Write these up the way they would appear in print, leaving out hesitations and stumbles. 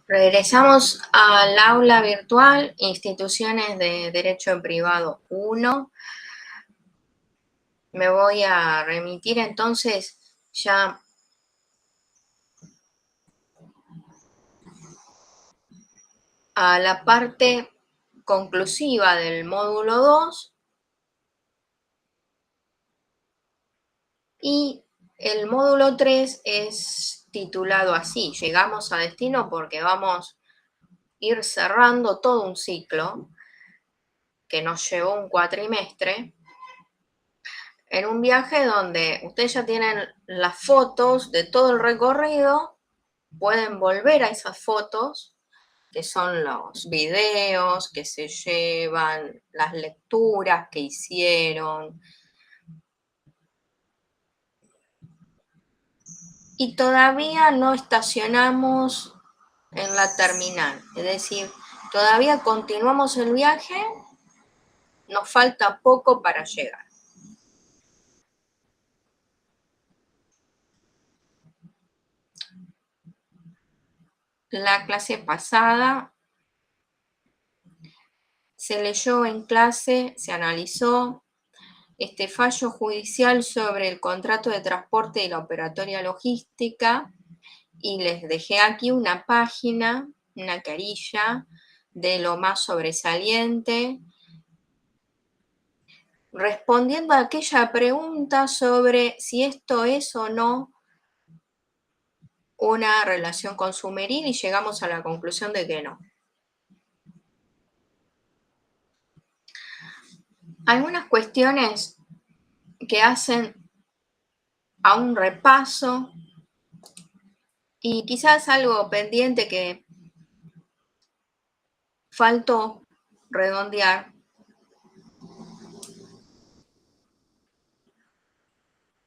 Regresamos al aula virtual, instituciones de derecho privado 1. Me voy a remitir entonces ya a la parte conclusiva del módulo 2 y el módulo 3 es titulado así, llegamos a destino, porque vamos a ir cerrando todo un ciclo que nos llevó un cuatrimestre en un viaje donde ustedes ya tienen las fotos de todo el recorrido, pueden volver a esas fotos, que son los videos que se llevan, las lecturas que hicieron. Y todavía no estacionamos en la terminal, es decir, todavía continuamos el viaje, nos falta poco para llegar. La clase pasada se leyó en clase, se analizó este fallo judicial sobre el contrato de transporte y la operatoria logística, y les dejé aquí una página, una carilla de lo más sobresaliente, respondiendo a aquella pregunta sobre si esto es o no una relación consumeril, y llegamos a la conclusión de que no. Algunas cuestiones que hacen a un repaso y quizás algo pendiente que faltó redondear.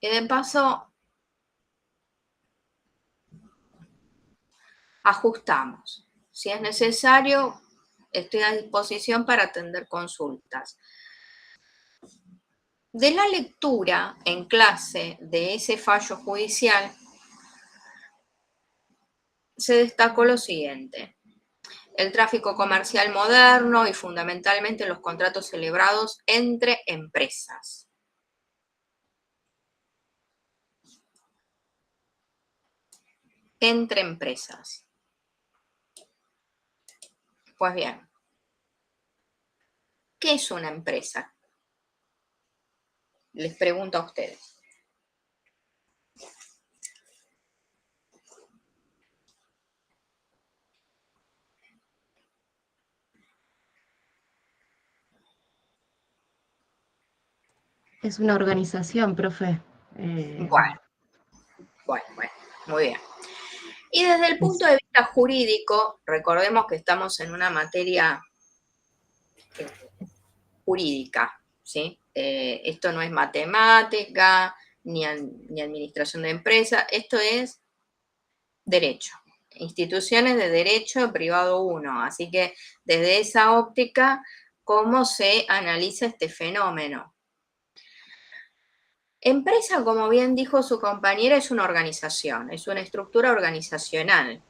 Y de paso ajustamos. Si es necesario, estoy a disposición para atender consultas. De la lectura en clase de ese fallo judicial, se destacó lo siguiente: el tráfico comercial moderno y fundamentalmente los contratos celebrados entre empresas. Entre empresas. Pues bien, ¿qué es una empresa? Les pregunto a ustedes. Es una organización, profe. Bueno, muy bien. Y desde el punto de vista jurídico, recordemos que estamos en una materia jurídica, ¿sí? Esto no es matemática, ni administración de empresas, esto es derecho. Instituciones de derecho privado 1. Así que desde esa óptica, ¿cómo se analiza este fenómeno? Empresa, como bien dijo su compañera, es una organización, es una estructura organizacional.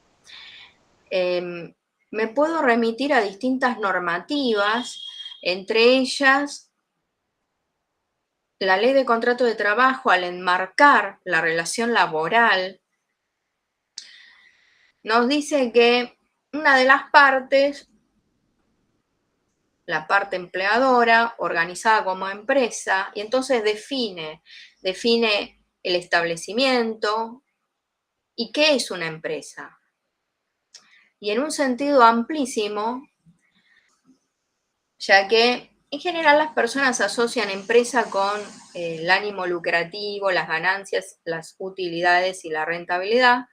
Me puedo remitir a distintas normativas, entre ellas la Ley de Contrato de Trabajo, al enmarcar la relación laboral, nos dice que una de las partes, la parte empleadora, organizada como empresa, y entonces define el establecimiento y qué es una empresa. Y en un sentido amplísimo, ya que en general las personas asocian empresa con el ánimo lucrativo, las ganancias, las utilidades y la rentabilidad.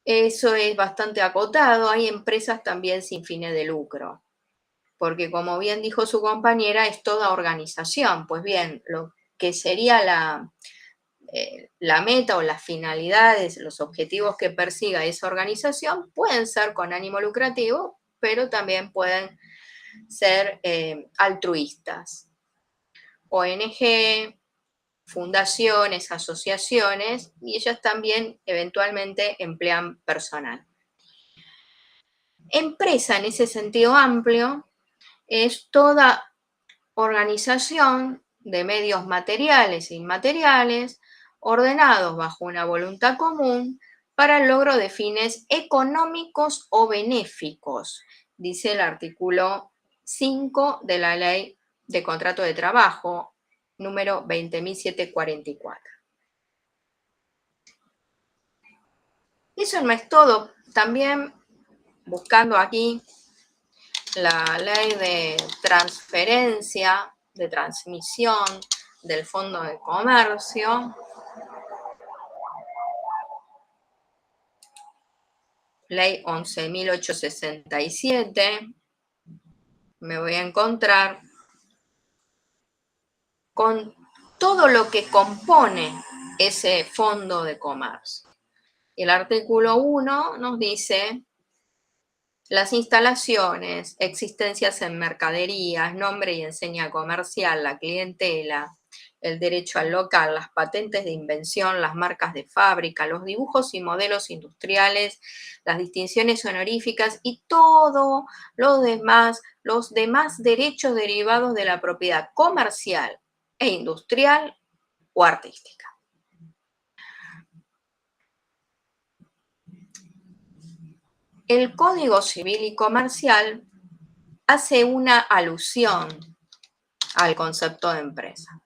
Eso es bastante acotado. Hay empresas también sin fines de lucro, porque como bien dijo su compañera, es toda organización. Pues bien, lo que sería la meta o las finalidades, los objetivos que persiga esa organización pueden ser con ánimo lucrativo, pero también pueden ser altruistas. ONG, fundaciones, asociaciones, y ellas también eventualmente emplean personal. Empresa, en ese sentido amplio, es toda organización de medios materiales e inmateriales ordenados bajo una voluntad común para el logro de fines económicos o benéficos, dice el artículo 5 de la Ley de Contrato de Trabajo, número 20.744. Eso no es todo. También, buscando aquí la ley de transferencia, de transmisión del Fondo de Comercio, ley 11.867, me voy a encontrar con todo lo que compone ese Fondo de Comercio. El artículo 1 nos dice: las instalaciones, existencias en mercaderías, nombre y enseña comercial, la clientela, el derecho al local, las patentes de invención, las marcas de fábrica, los dibujos y modelos industriales, las distinciones honoríficas y todo lo demás, los demás derechos derivados de la propiedad comercial e industrial o artística. El Código Civil y Comercial hace una alusión al concepto de empresa.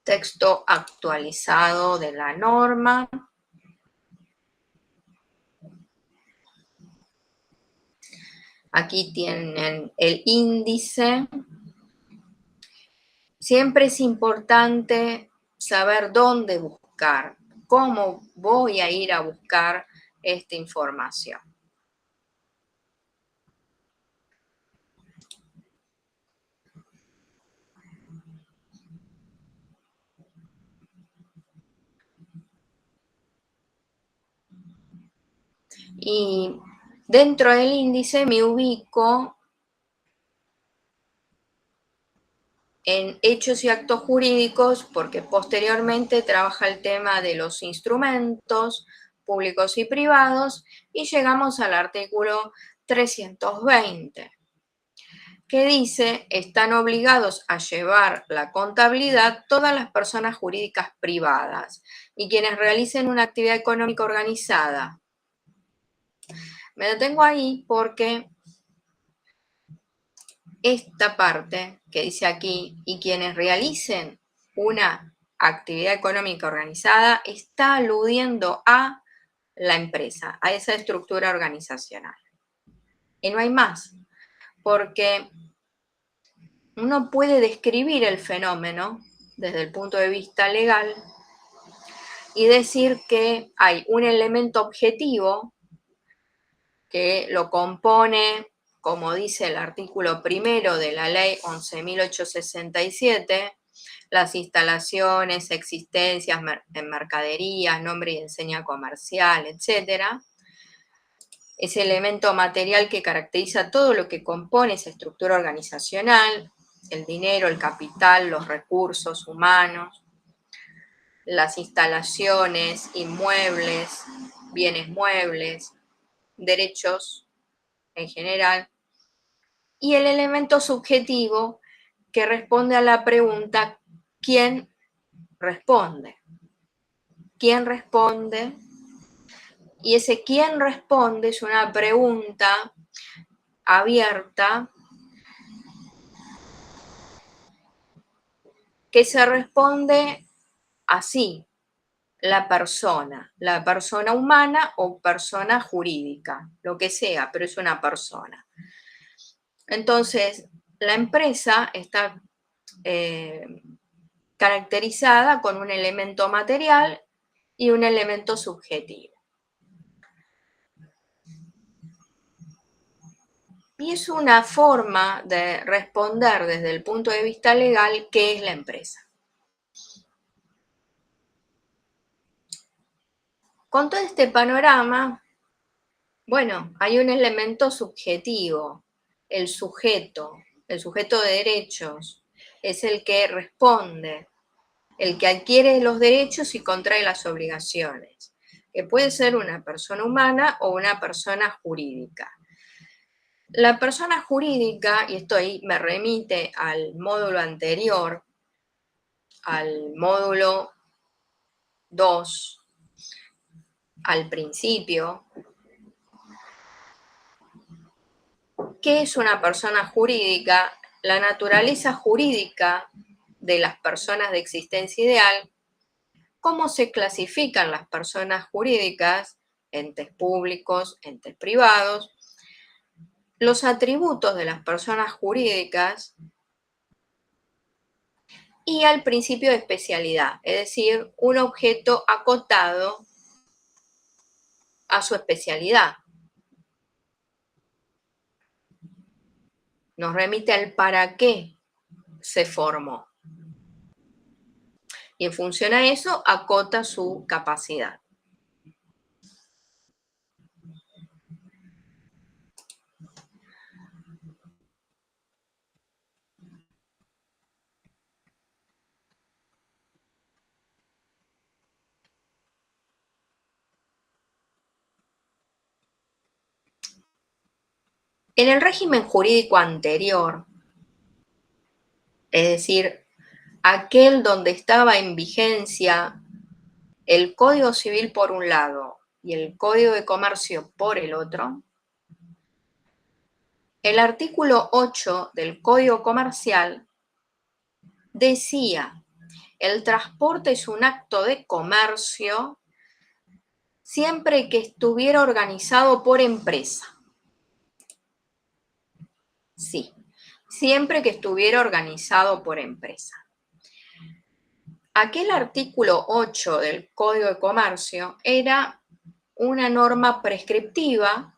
Texto actualizado de la norma. Aquí tienen el índice. Siempre es importante saber dónde buscar, cómo voy a ir a buscar esta información. Y dentro del índice me ubico en hechos y actos jurídicos porque posteriormente trabaja el tema de los instrumentos públicos y privados y llegamos al artículo 320, que dice: están obligados a llevar la contabilidad todas las personas jurídicas privadas y quienes realicen una actividad económica organizada. Me detengo ahí porque esta parte que dice aquí, y quienes realicen una actividad económica organizada, está aludiendo a la empresa, a esa estructura organizacional. Y no hay más, porque uno puede describir el fenómeno desde el punto de vista legal y decir que hay un elemento objetivo que lo compone, como dice el artículo primero de la ley 11.867, las instalaciones, existencias en mercaderías, nombre y enseña comercial, etc. Ese elemento material que caracteriza todo lo que compone esa estructura organizacional: el dinero, el capital, los recursos humanos, las instalaciones, inmuebles, bienes muebles, derechos en general, y el elemento subjetivo que responde a la pregunta: ¿quién responde? ¿Quién responde? Y ese quién responde es una pregunta abierta que se responde así: la persona humana o persona jurídica, lo que sea, pero es una persona. Entonces, la empresa está caracterizada con un elemento material y un elemento subjetivo. Y es una forma de responder desde el punto de vista legal qué es la empresa. Con todo este panorama, bueno, hay un elemento subjetivo, el sujeto de derechos, es el que responde, el que adquiere los derechos y contrae las obligaciones, que puede ser una persona humana o una persona jurídica. La persona jurídica, y esto ahí me remite al módulo anterior, al módulo 2, al principio. ¿Qué es una persona jurídica? La naturaleza jurídica de las personas de existencia ideal. ¿Cómo se clasifican las personas jurídicas? Entes públicos, entes privados. Los atributos de las personas jurídicas y al principio de especialidad, es decir, un objeto acotado a su especialidad. Nos remite al para qué se formó. Y en función a eso, acota su capacidad. En el régimen jurídico anterior, es decir, aquel donde estaba en vigencia el Código Civil por un lado y el Código de Comercio por el otro, el artículo 8 del Código Comercial decía: el transporte es un acto de comercio siempre que estuviera organizado por empresa. Sí, siempre que estuviera organizado por empresa. Aquel artículo 8 del Código de Comercio era una norma prescriptiva,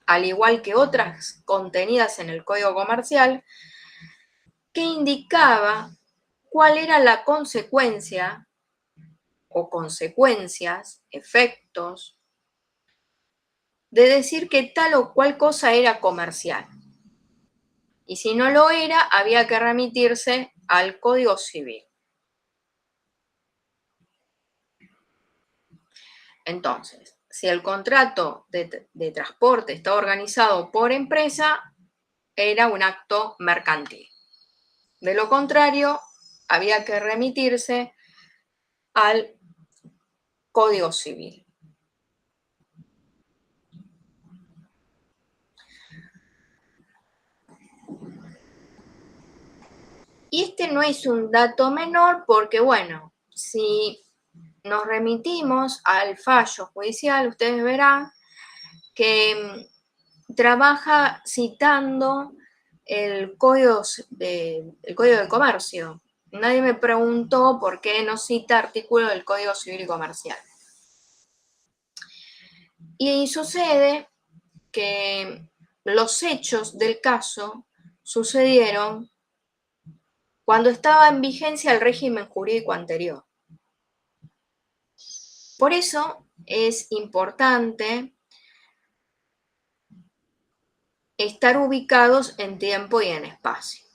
al igual que otras contenidas en el Código Comercial, que indicaba cuál era la consecuencia o consecuencias, efectos, de decir que tal o cual cosa era comercial. Y si no lo era, había que remitirse al Código Civil. Entonces, si el contrato de transporte está organizado por empresa, era un acto mercantil. De lo contrario, había que remitirse al Código Civil. Y este no es un dato menor porque, bueno, si nos remitimos al fallo judicial, ustedes verán que trabaja citando el Código de Comercio. Nadie me preguntó por qué no cita artículos del Código Civil y Comercial. Y sucede que los hechos del caso sucedieron cuando estaba en vigencia el régimen jurídico anterior. Por eso es importante estar ubicados en tiempo y en espacio.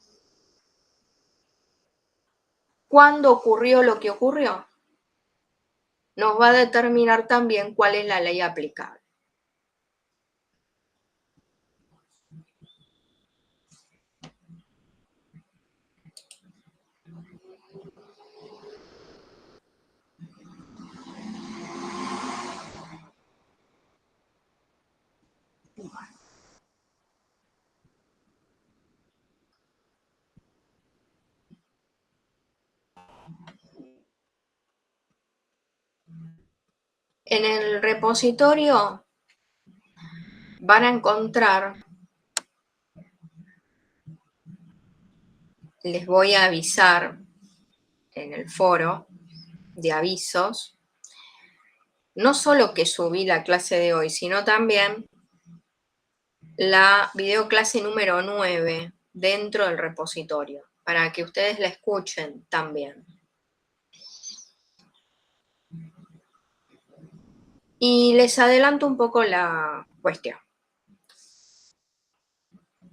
¿Cuándo ocurrió lo que ocurrió? Nos va a determinar también cuál es la ley aplicable. En el repositorio van a encontrar, les voy a avisar en el foro de avisos, no solo que subí la clase de hoy, sino también la videoclase número 9 dentro del repositorio, para que ustedes la escuchen también. Y les adelanto un poco la cuestión.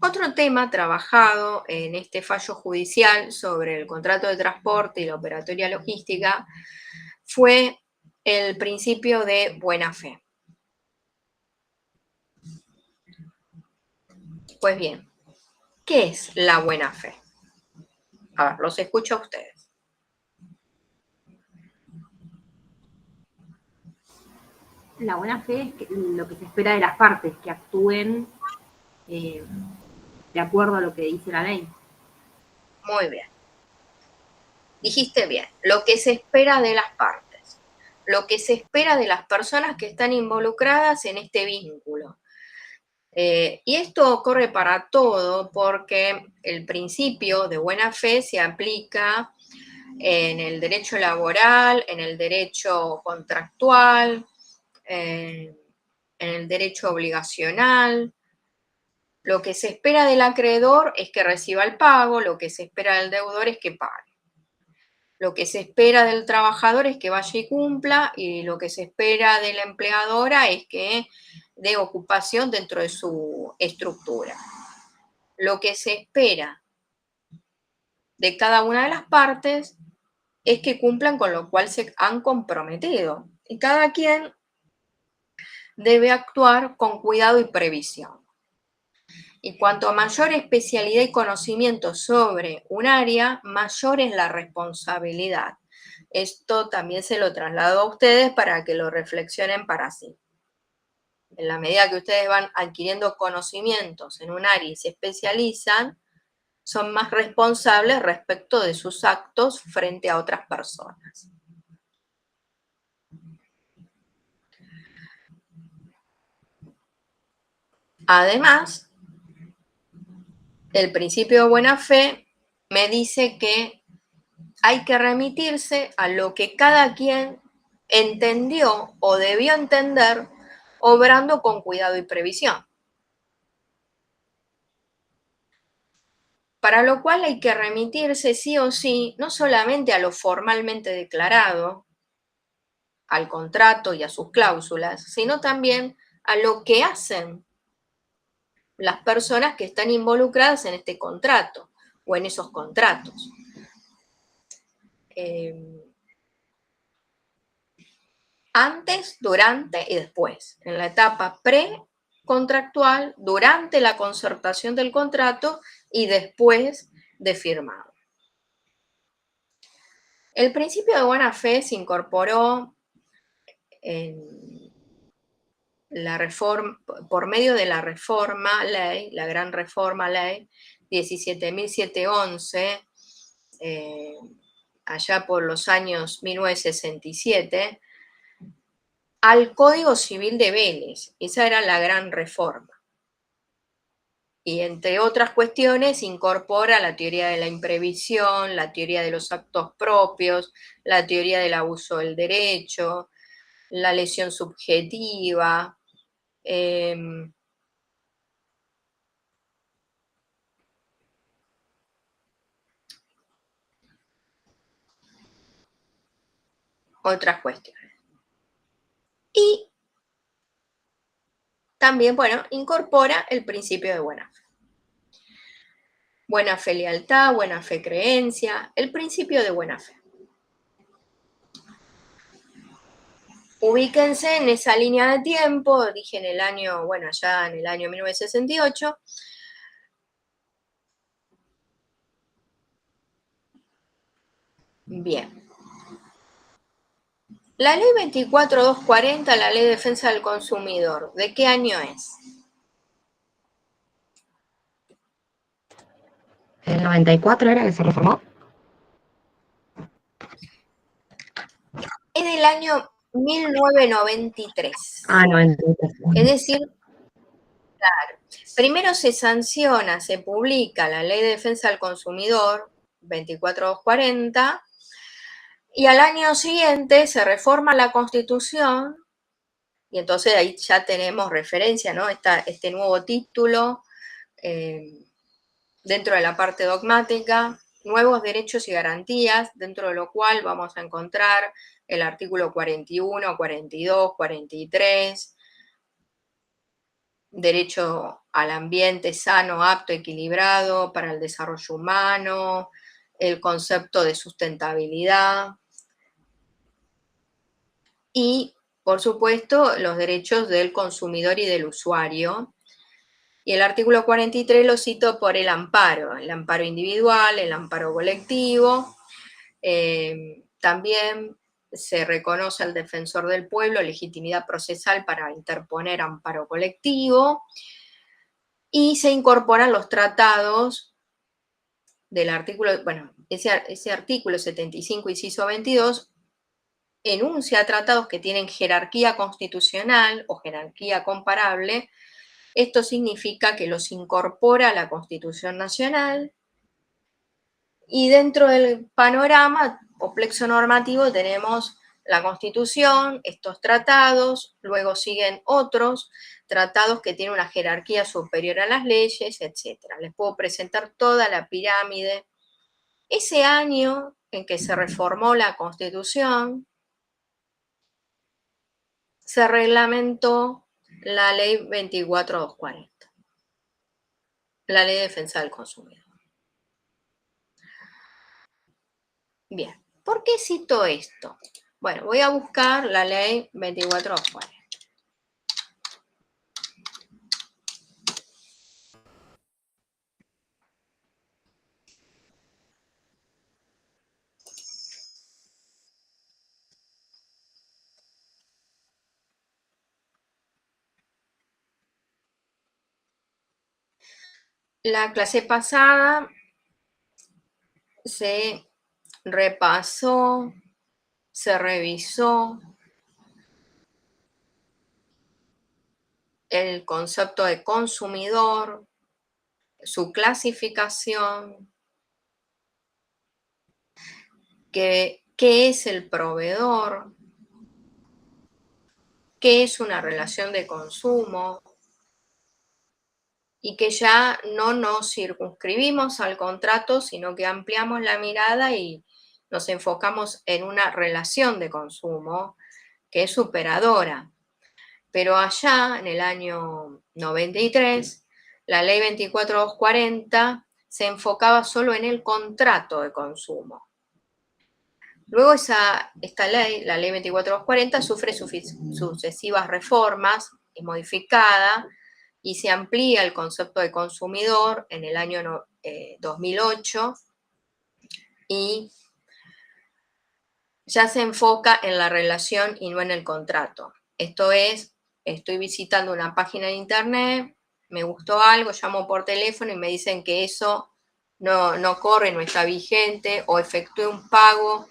Otro tema trabajado en este fallo judicial sobre el contrato de transporte y la operatoria logística fue el principio de buena fe. Pues bien, ¿qué es la buena fe? A ver, los escucho a ustedes. La buena fe es lo que se espera de las partes, que actúen de acuerdo a lo que dice la ley. Muy bien. Dijiste bien, lo que se espera de las partes, lo que se espera de las personas que están involucradas en este vínculo. Y esto ocurre para todo porque el principio de buena fe se aplica en el derecho laboral, en el derecho contractual, en el derecho obligacional. Lo que se espera del acreedor es que reciba el pago, lo que se espera del deudor es que pague. Lo que se espera del trabajador es que vaya y cumpla, y lo que se espera de la empleadora es que dé ocupación dentro de su estructura. Lo que se espera de cada una de las partes es que cumplan con lo cual se han comprometido. Y cada quien debe actuar con cuidado y previsión. Y cuanto mayor especialidad y conocimiento sobre un área, mayor es la responsabilidad. Esto también se lo traslado a ustedes para que lo reflexionen para sí. En la medida que ustedes van adquiriendo conocimientos en un área y se especializan, son más responsables respecto de sus actos frente a otras personas. Además, el principio de buena fe me dice que hay que remitirse a lo que cada quien entendió o debió entender, obrando con cuidado y previsión. Para lo cual hay que remitirse sí o sí, no solamente a lo formalmente declarado, al contrato y a sus cláusulas, sino también a lo que hacen las personas que están involucradas en este contrato o en esos contratos. Antes, durante y después, en la etapa precontractual, durante la concertación del contrato y después de firmado. El principio de buena fe se incorporó en la reforma, por medio de la reforma ley, la gran reforma ley 17.711, allá por los años 1967, al Código Civil de Vélez. Esa era la gran reforma. Y entre otras cuestiones incorpora la teoría de la imprevisión, la teoría de los actos propios, la teoría del abuso del derecho, la lesión subjetiva, otras cuestiones. Y también, bueno, incorpora el principio de buena fe. Buena fe, lealtad, buena fe, creencia, el principio de buena fe. Ubíquense en esa línea de tiempo, dije en el año, bueno, ya en el año 1968. Bien. La ley 24.240, la ley de defensa del consumidor, ¿de qué año es? ¿El 94 era que se reformó? Es del año 1993. Ah, 93. Es decir, claro, primero se sanciona, se publica la ley de defensa del consumidor 24.240 y al año siguiente se reforma la Constitución Y entonces ahí ya tenemos referencia, ¿no? Este nuevo título dentro de la parte dogmática, nuevos derechos y garantías, dentro de lo cual vamos a encontrar el artículo 41, 42, 43, derecho al ambiente sano, apto, equilibrado para el desarrollo humano, el concepto de sustentabilidad y, por supuesto, los derechos del consumidor y del usuario. Y el artículo 43 lo cito por el amparo individual, el amparo colectivo. También se reconoce al defensor del pueblo legitimidad procesal para interponer amparo colectivo y se incorporan los tratados del artículo, bueno, ese artículo 75, inciso 22, enuncia tratados que tienen jerarquía constitucional o jerarquía comparable. Esto significa que los incorpora a la Constitución Nacional y dentro del panorama o plexo normativo tenemos la Constitución, estos tratados, luego siguen otros tratados que tienen una jerarquía superior a las leyes, etc. Les puedo presentar toda la pirámide. Ese año en que se reformó la Constitución, se reglamentó la Ley 24240, la Ley de Defensa del Consumidor. Bien, ¿por qué cito esto? Bueno, voy a buscar la Ley 24240. La clase pasada se repasó, se revisó el concepto de consumidor, su clasificación, qué es el proveedor, qué es una relación de consumo, y que ya no nos circunscribimos al contrato, sino que ampliamos la mirada y nos enfocamos en una relación de consumo que es superadora. Pero allá, en el año 93, la ley 24240 se enfocaba solo en el contrato de consumo. Luego esta ley, la ley 24240, sufre sucesivas reformas, es modificada, y se amplía el concepto de consumidor en el año 2008 y ya se enfoca en la relación y no en el contrato. Esto es, estoy visitando una página de internet, me gustó algo, llamo por teléfono y me dicen que eso no corre, no está vigente, o efectué un pago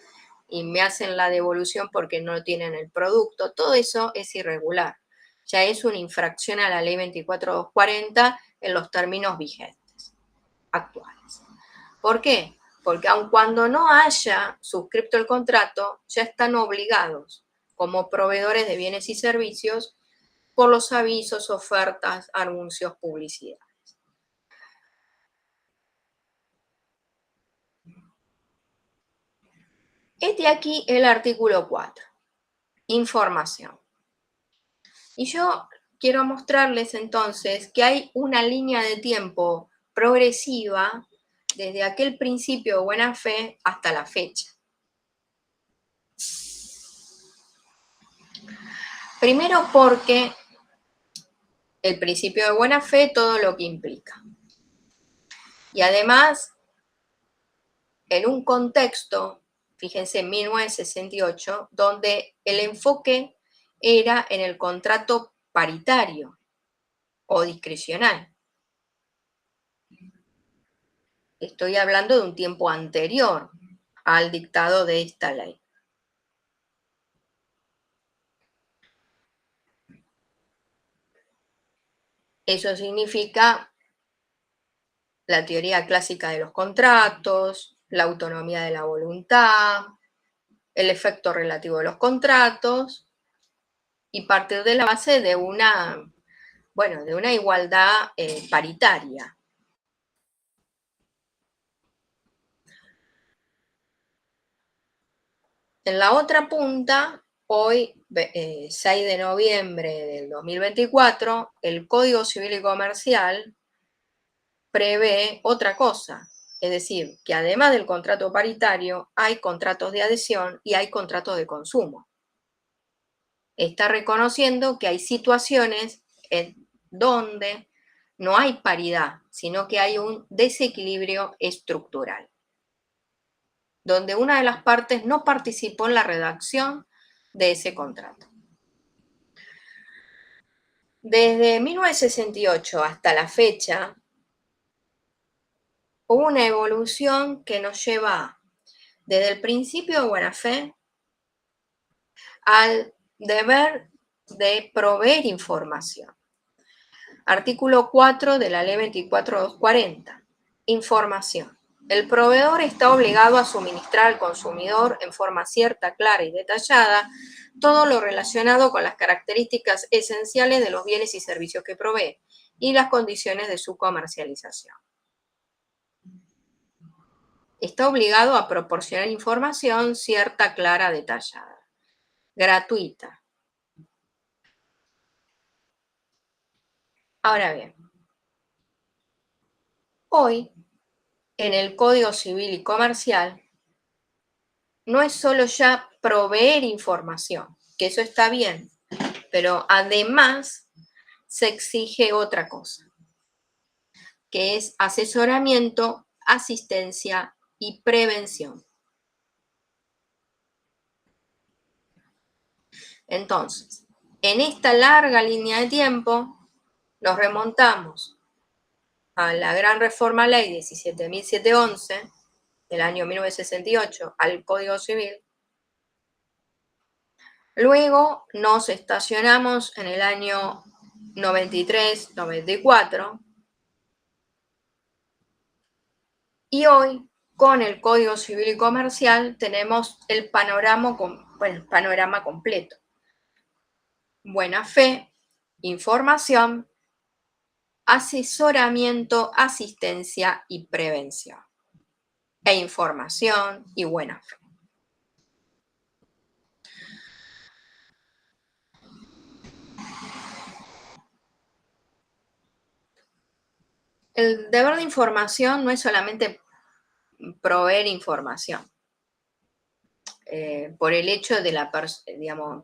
y me hacen la devolución porque no tienen el producto. Todo eso es irregular. Ya es una infracción a la ley 24240 en los términos vigentes, actuales. ¿Por qué? Porque aun cuando no haya suscrito el contrato, ya están obligados como proveedores de bienes y servicios por los avisos, ofertas, anuncios, publicidad. Este aquí el artículo 4, información. Y yo quiero mostrarles entonces que hay una línea de tiempo progresiva desde aquel principio de buena fe hasta la fecha. Primero porque el principio de buena fe, todo lo que implica. Y además, en un contexto, fíjense, en 1968, donde el enfoque era en el contrato paritario o discrecional. Estoy hablando de un tiempo anterior al dictado de esta ley. Eso significa la teoría clásica de los contratos, la autonomía de la voluntad, el efecto relativo de los contratos y partir de la base de una, bueno, de una igualdad paritaria. En la otra punta, hoy, 6 de noviembre del 2024, el Código Civil y Comercial prevé otra cosa, es decir, que además del contrato paritario, hay contratos de adhesión y hay contratos de consumo. Está reconociendo que hay situaciones en donde no hay paridad, sino que hay un desequilibrio estructural, donde una de las partes no participó en la redacción de ese contrato. Desde 1968 hasta la fecha, hubo una evolución que nos lleva desde el principio de buena fe al deber de proveer información. Artículo 4 de la Ley 24.240. Información. El proveedor está obligado a suministrar al consumidor en forma cierta, clara y detallada todo lo relacionado con las características esenciales de los bienes y servicios que provee y las condiciones de su comercialización. Está obligado a proporcionar información cierta, clara, detallada, gratuita. Ahora bien, hoy en el Código Civil y Comercial no es solo ya proveer información, que eso está bien, pero además se exige otra cosa, que es asesoramiento, asistencia y prevención. Entonces, en esta larga línea de tiempo, nos remontamos a la gran reforma ley 17.711 del año 1968 al Código Civil. Luego nos estacionamos en el año 93, 94 y hoy con el Código Civil y Comercial tenemos el panorama completo. Buena fe, información, asesoramiento, asistencia y prevención. E información y buena fe. El deber de información no es solamente proveer información. Por el hecho de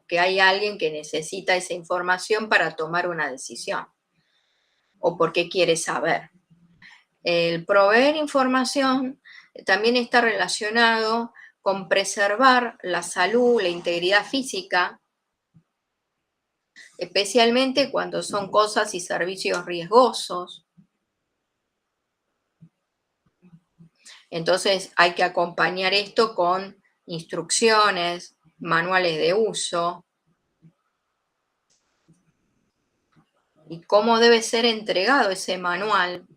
que hay alguien que necesita esa información para tomar una decisión o porque quiere saber. El proveer información también está relacionado con preservar la salud, la integridad física, especialmente cuando son cosas y servicios riesgosos. Entonces hay que acompañar esto con instrucciones, manuales de uso y cómo debe ser entregado ese manual.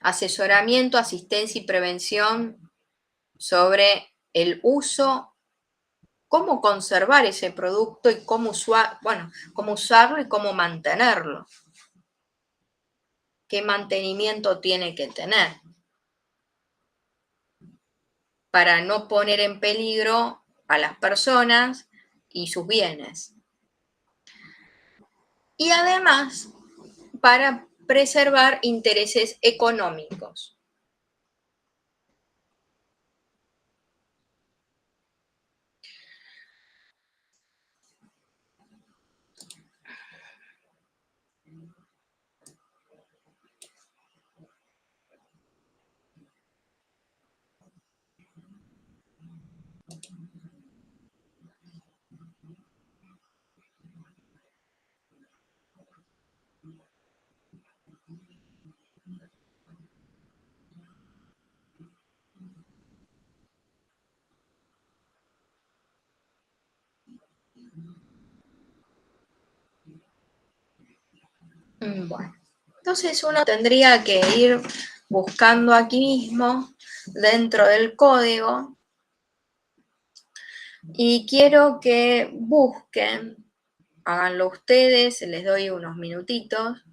Asesoramiento, asistencia y prevención sobre el uso, cómo conservar ese producto y cómo usarlo y cómo mantenerlo. ¿Qué mantenimiento tiene que tener? Para no poner en peligro a las personas y sus bienes. Y además, para preservar intereses económicos. Bueno, entonces uno tendría que ir buscando aquí mismo, dentro del código, Y quiero que busquen, háganlo ustedes, les doy unos minutitos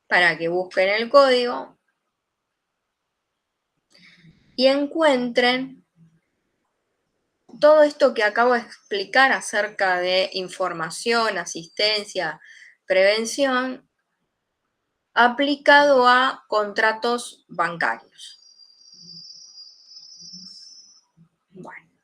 para que busquen el código y encuentren todo esto que acabo de explicar acerca de información, asistencia, prevención, aplicado a contratos bancarios. Bueno.